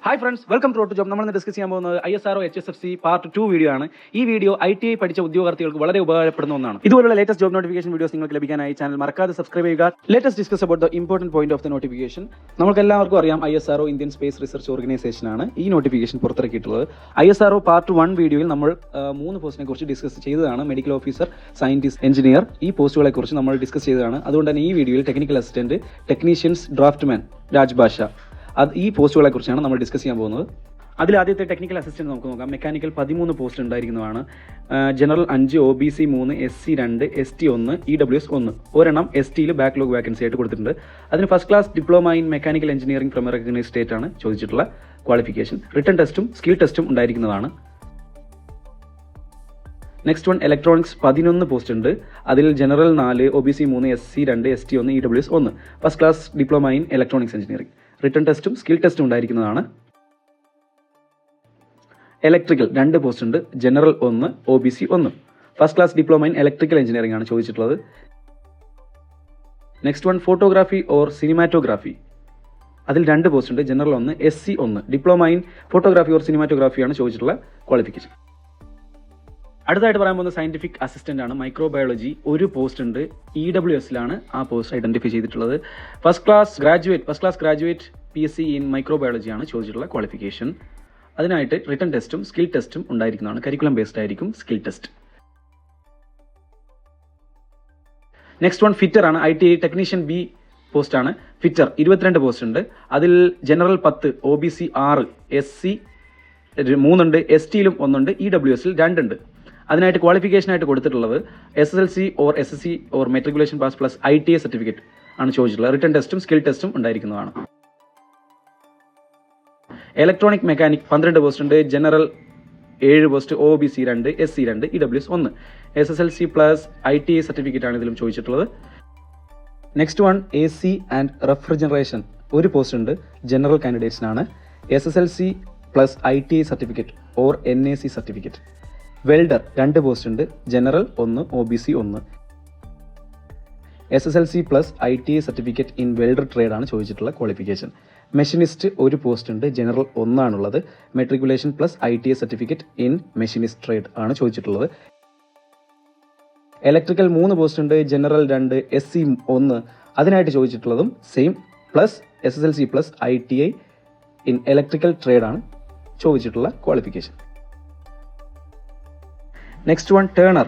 Hi friends, welcome to job. നമ്മൾ discuss ചെയ്യാൻ പോകുന്നത് ISRO HSFC പാർട്ട് 2 വീഡിയോ ആണ്. ഈ വീഡിയോ ITI പഠിച്ച ഉദ്യോഗാർത്ഥികൾക്ക് വളരെ ഉപകാരപ്പെടുന്ന ഒന്നാണ്. ഇതുപോലുള്ള ലേറ്റസ്റ്റ് ജോബ് നോട്ടിഫിക്കേഷൻ വീഡിയോസ് നിങ്ങൾക്ക് ലഭിക്കാനായി ചാനൽ മറക്കാതെ സബ്സ്ക്രൈബ് ചെയ്യുക. Latest discuss about the important point of the notification. നമുക്ക് എല്ലാവർക്കും അറിയാം ISRO Indian space research organisation ആണ് ഈ നോട്ടിഫിക്കേഷൻ പുറത്തിറക്കിയിട്ടുള്ളത്. ISRO പാർട്ട് 1 വീഡിയോയിൽ നമ്മൾ 3 പോസ്റ്റിനെ കുറിച്ച് ഡിസ്കസ് ചെയ്തതാണ്. മെഡിക്കൽ ഓഫീസർ, സയന്റിസ്റ്റ്, എഞ്ചിനീയർ, ഈ പോസ്റ്റുകളെ കുറിച്ച് നമ്മൾ ഡിസ്കസ് ചെയ്തതാണ്. അതുകൊണ്ട് തന്നെ ഈ വീഡിയോയിൽ technical assistant, technicians, draughtsman, Rajbhasha, ഈ പോസ്റ്റുകളെ കുറിച്ചാണ് നമ്മൾ ഡിസ്കസ് ചെയ്യാൻ പോകുന്നത്. അതിൽ ആദ്യത്തെ ടെക്നിക്കൽ അസിസ്റ്റന്റ് നമുക്ക് നോക്കാം. മെക്കാനിക്കൽ 13 പോസ്റ്റ് ഉണ്ടായിരിക്കുന്നതാണ്. General 5, OBC 3, SC 2, ST 1, EWS 1. ഒരെണ്ണം STയിൽ ബാക്ക്ലോഗ് വാക്കൻസി ആയിട്ട് കൊടുത്തിട്ടുണ്ട്. അതിന് first class diploma in mechanical engineering from recognised state ആണ് ചോദിച്ചിട്ടുള്ള ക്വാളിഫിക്കേഷൻ. റിട്ടൺ ടെസ്റ്റും സ്കിൽ ടെസ്റ്റും ഉണ്ടായിരിക്കുന്നതാണ്. നെക്സ്റ്റ് വൺ ഇലക്ട്രോണിക്സ് 11 പോസ്റ്റ് ഉണ്ട്. അതിൽ general 4, OBC 3, SC 2, ST 1, EWS 1. First class diploma in electronics engineering. Written ടെസ്റ്റും സ്കിൽ ടെസ്റ്റും ഉണ്ടായിരിക്കുന്നതാണ്. ഇലക്ട്രിക്കൽ 2 പോസ്റ്റ് ഉണ്ട്. General 1, OBC 1. First class diploma in electrical engineering ആണ് ചോദിച്ചിട്ടുള്ളത്. Next one photography or cinematography. അതിൽ 2 post ഉണ്ട്. General 1, SC 1. Diploma in photography or സിനിമാറ്റോഗ്രാഫിയാണ് ചോദിച്ചിട്ടുള്ള ക്വാളിഫിക്കേഷൻ. അടുത്തായിട്ട് പറയാൻ പോകുന്ന സയന്റിഫിക് അസിസ്റ്റന്റ് ആണ്. മൈക്രോബയോളജി 1 പോസ്റ്റ് ഉണ്ട്. EWSലാണ് ആ പോസ്റ്റ് ഐഡന്റിഫൈ ചെയ്തിട്ടുള്ളത്. First class graduate PSc in microbiology ആണ് ചോദിച്ചിട്ടുള്ള ക്വാളിഫിക്കേഷൻ. അതിനായിട്ട് റിട്ടൺ ടെസ്റ്റും സ്കിൽ ടെസ്റ്റും ഉണ്ടായിരിക്കുന്നതാണ്. കരിക്കുലം ബേസ്ഡ് ആയിരിക്കും skill test. Next one fitter ആണ്. ITI ടെക്നീഷ്യൻ B പോസ്റ്റ് ആണ്. ഫിറ്റർ 22 പോസ്റ്റ് ഉണ്ട്. അതിൽ ജനറൽ 10, OBC 6, SC 3 ഉണ്ട്, STയിലും 1 ഉണ്ട്, EWSൽ 2 ഉണ്ട്. അതിനായിട്ട് ക്വാളിഫിക്കേഷൻ ആയിട്ട് കൊടുത്തിട്ടുള്ളത് SSLC or SSC or matriculation pass plus ITI certificate ആണ് ചോദിച്ചിട്ടുള്ളത്. റിട്ടൺ ടെസ്റ്റും സ്കിൽ ടെസ്റ്റും ഉണ്ടായിരിക്കുന്നതാണ്. ഇലക്ട്രോണിക് മെക്കാനിക് 12 പോസ്റ്റ് ഉണ്ട്. General 7 post, OBC 2, SC 2, EWS 1. SSLC plus ITI certificate ആണ് ഇതിലും ചോദിച്ചിട്ടുള്ളത്. Next one AC and refrigeration 1 post ഉണ്ട്. ജനറൽ കാൻഡിഡേറ്റ്സിനാണ്. SSLC plus ITI certificate or NAC certificate. Welder 2 post ഉണ്ട്. General 1, OBC 1. SSLC plus ITI certificate in welder trade ആണ് ചോദിച്ചിട്ടുള്ള qualification. Machinist 1 post ഉണ്ട്. General 1 ആണുള്ളത്. Matriculation plus ITI certificate in machinist trade ആണ് ചോദിച്ചിട്ടുള്ളത്. Electrical 3 post ഉണ്ട്. General 2, SC 1. അതിനായിട്ട് ചോദിച്ചിട്ടുള്ളതും same plus SSLC plus ITI in electrical trade ആണ് ചോദിച്ചിട്ടുള്ള qualification. Next one turner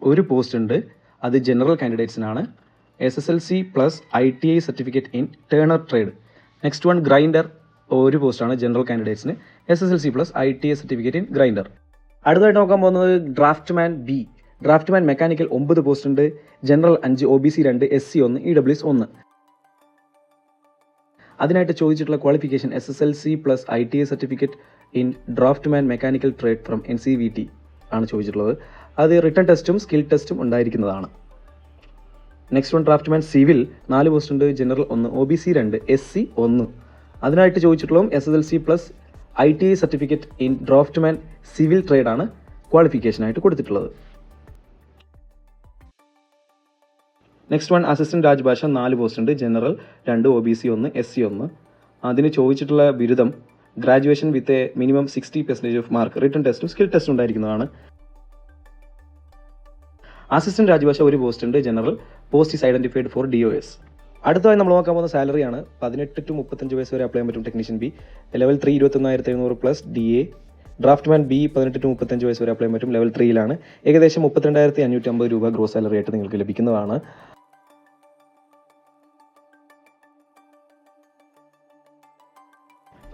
1 post ഉണ്ട്. അത് ജനറൽ കാൻഡിഡേറ്റ്സിനാണ്. SSLC plus ITI certificate in turner trade. Next one grinder 1 പോസ്റ്റാണ് ജനറൽ കാൻഡിഡേറ്റ്സിന്. SSLC plus ITI certificate in grinder. അടുത്തായിട്ട് നോക്കാൻ പോകുന്നത് draftsman B. Draftsman mechanical 9 post ഉണ്ട്. General 5, OBC 2, SC 1, EWS 1. അതിനായിട്ട് ചോദിച്ചിട്ടുള്ള qualification SSLC plus ITI certificate in draftsman mechanical trade from NCVT ആണ് ചോദിച്ചിട്ടുള്ളത്. അത് റിട്ടൺ ടെസ്റ്റും സ്കിൽ ടെസ്റ്റും ഉണ്ടായിരിക്കുന്നതാണ്. Next one draftsman civil 4 post ഉണ്ട്. General 1, OBC 2, SC 1. അതിനായിട്ട് ചോദിച്ചിട്ടുള്ളതും SSLC plus ITI certificate in draftsman civil trade ആണ് ക്വാളിഫിക്കേഷനായിട്ട് കൊടുത്തിട്ടുള്ളത്. Next one assistant Rajbhasha 4 post ഉണ്ട്. General 2, OBC 1, SC 1. അതിന് ചോദിച്ചിട്ടുള്ള ബിരുദം graduation with a minimum 60% of mark. Written ടെസ്റ്റും സ്കിൽ ടെസ്റ്റും ഉണ്ടായിരിക്കുന്നതാണ്. അസിസ്റ്റന്റ് രാജ്ഭാഷ 1 പോസ്റ്റ് ഉണ്ട്. General post is identified for DOS. അടുത്തതായി നമ്മൾ നോക്കാൻ പോകുന്ന സാലറിയാണ്. 18 to 35 വയസ്സ് വരെ അപ്ലൈ ചെയ്യാൻ പറ്റും technician B. Level 3 21,700 plus DA. Draughtsman B 18 to 35 വയസ്സ് വരെ അപ്ലൈ ചെയ്യാൻ പറ്റും. ലെവൽ 3യിലാണ്. ഏകദേശം 32,550 രൂപ ഗ്രോസ് സാലറി ആയിട്ട് നിങ്ങൾക്ക് ലഭിക്കുന്നതാണ്.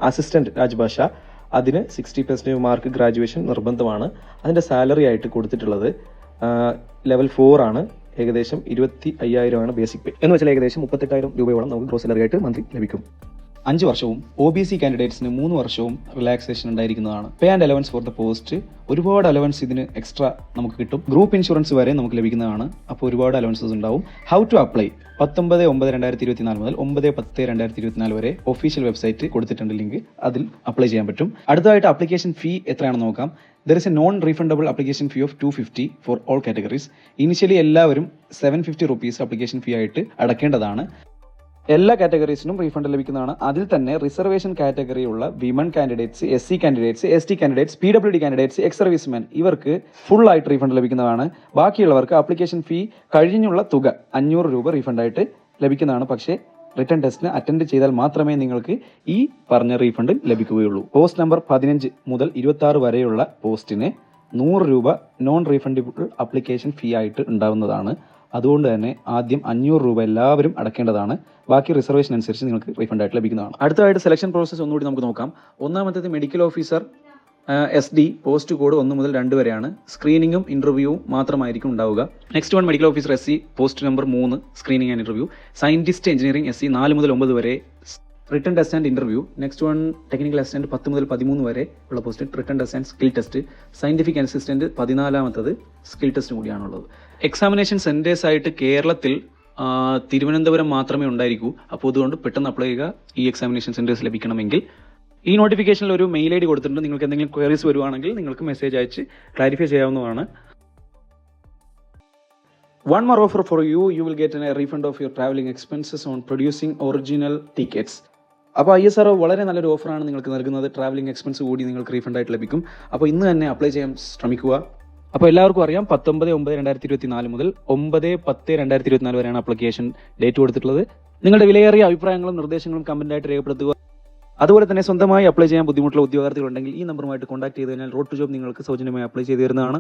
അസിസ്റ്റന്റ് രാജ്ഭാഷ അതിന് 60% മാർക്ക് ഗ്രാജുവേഷൻ നിർബന്ധമാണ്. അതിൻ്റെ സാലറി ആയിട്ട് കൊടുത്തിട്ടുള്ളത് ലെവൽ 4 ആണ്. ഏകദേശം 25,000 ആണ് ബേസിക് പേ. എന്ന് വെച്ചാൽ ഏകദേശം 38,000 രൂപയോളം നമുക്ക് ഗ്രോസ് സാലറി ആയിട്ട് മന്ത്ലി ലഭിക്കും. 5 വർഷവും OBC കാൻഡിഡേറ്റ്സിന് 3 വർഷവും റിലാക്സേഷൻ ഉണ്ടായിരിക്കുന്നതാണ്. Pay and allowance for the post. ഒരുപാട് അലവൻസ് ഇതിന് എക്സ്ട്രാ നമുക്ക് കിട്ടും. ഗ്രൂപ്പ് ഇൻഷുറൻസ് വരെ നമുക്ക് ലഭിക്കുന്നതാണ്. അപ്പോൾ ഒരുപാട് അലവൻസസ് ഉണ്ടാവും. ഹൗ ടു അപ്ലൈ 19/9/2024 മുതൽ 9/10/2024 വരെ ഒഫീഷ്യൽ വെബ്സൈറ്റ് കൊടുത്തിട്ടുണ്ട് ലിങ്ക്. അതിൽ അപ്ലൈ ചെയ്യാൻ പറ്റും. അടുത്തതായിട്ട് അപ്ലിക്കേഷൻ ഫീ എത്രയാണെന്ന് നോക്കാം. There is a non-refundable application fee of 250 for all categories. Initially എല്ലാവരും 750 rupees അപ്ലിക്കേഷൻ ഫീ ആയിട്ട് അടക്കേണ്ടതാണ്. എല്ലാ കാറ്റഗറീസിനും റീഫണ്ട് ലഭിക്കുന്നതാണ്. അതിൽ തന്നെ റിസർവേഷൻ കാറ്റഗറിയുള്ള women candidates, SC candidates, ST candidates, PWD candidates, ex servicemen ഇവർക്ക് ഫുൾ ആയിട്ട് റീഫണ്ട് ലഭിക്കുന്നതാണ്. ബാക്കിയുള്ളവർക്ക് ആപ്ലിക്കേഷൻ ഫീ കഴിഞ്ഞുള്ള തുക 500 രൂപ റീഫണ്ടായിട്ട് ലഭിക്കുന്നതാണ്. പക്ഷേ റിട്ടേൺ ടെസ്റ്റിന് അറ്റൻഡ് ചെയ്താൽ മാത്രമേ നിങ്ങൾക്ക് ഈ പറഞ്ഞ റീഫണ്ട് ലഭിക്കുകയുള്ളൂ. പോസ്റ്റ് നമ്പർ 15 മുതൽ 26 വരെയുള്ള പോസ്റ്റിന് 100 രൂപ നോൺ റീഫണ്ടബിൾ ആപ്ലിക്കേഷൻ ഫീ ആയിട്ട് ഉണ്ടാവുന്നതാണ്. അതുകൊണ്ട് തന്നെ ആദ്യം 500 രൂപ എല്ലാവരും അടക്കേണ്ടതാണ്. ബാക്കി റിസർവേഷൻ അനുസരിച്ച് നിങ്ങൾക്ക് റീഫണ്ട് ആയിട്ട് ലഭിക്കുന്നതാണ്. അടുത്തതായിട്ട് സെലക്ഷൻ പ്രോസസ്സ് ഒന്നുകൂടി നമുക്ക് നോക്കാം. ഒന്നാമത്തേത് medical officer SD post code 1 മുതൽ 2 വരെയാണ്. സ്ക്രീനിങ്ങും ഇൻ്റർവ്യൂവും മാത്രമായിരിക്കും ഉണ്ടാവുക. Next one medical officer SC post number 3 screening and interview. Scientist engineering SC 4 മുതൽ 9 വരെ written test and interview. Next one technical assistant 10 മുതൽ 13 വരെ ഉള്ള post written test and skill test. Scientific assistant 14ാമത്തത് സ്കിൽ ടെസ്റ്റ് കൂടിയാണുള്ളത്. Examination centres ആയിട്ട് കേരളത്തിൽ തിരുവനന്തപുരം മാത്രമേ ഉണ്ടായിരിക്കൂ. അപ്പോൾ അതുകൊണ്ട് പെട്ടെന്ന് അപ്ലൈ ചെയ്യുക ഈ എക്സാമിനേഷൻ സെന്റേഴ്സ് ലഭിക്കണമെങ്കിൽ. ഈ നോട്ടിഫിക്കേഷനിൽ ഒരു മെയിൽ ID കൊടുത്തിട്ടുണ്ട്. നിങ്ങൾക്ക് എന്തെങ്കിലും ക്വയറീസ് വരുവാണെങ്കിൽ നിങ്ങൾക്ക് മെസ്സേജ് അയച്ച് ക്ലാരിഫൈ ചെയ്യാവുന്നതാണ്. One more offer for you. You will get a refund of your traveling expenses on producing original tickets. അപ്പോൾ ISR വളരെ നല്ലൊരു ഓഫറാണ് നിങ്ങൾക്ക് നൽകുന്നത്. ട്രാവലിംഗ് എക്സ്പെൻസ് കൂടി നിങ്ങൾക്ക് റീഫണ്ട് ആയിട്ട് ലഭിക്കും. അപ്പോൾ ഇന്ന് തന്നെ അപ്ലൈ ചെയ്യാൻ ശ്രമിക്കുക. അപ്പോൾ എല്ലാവർക്കും അറിയാം 19/9/2024 മുതൽ 9/10/2024 വരെയാണ് ആപ്ലിക്കേഷൻ ഡേറ്റ് കൊടുത്തിട്ടുള്ളത്. നിങ്ങളുടെ വിലയേറിയ അഭിപ്രായങ്ങളും നിർദ്ദേശങ്ങളും കമന്റായിട്ട് രേഖപ്പെടുത്തുക. അതുപോലെ തന്നെ സ്വന്തമായി അപ്ലൈ ചെയ്യാൻ ബുദ്ധിമുട്ടുള്ള ഉദ്യോഗാർത്ഥികളുണ്ടെങ്കിൽ ഈ നമ്പറുമായിട്ട് കോൺടാക്ട് ചെയ്ത് കഴിഞ്ഞാൽ റോഡ് ടു ജോബ് നിങ്ങൾക്ക് സൗജന്യമായി അപ്ലൈ ചെയ്ത് തരുന്നതാണ്.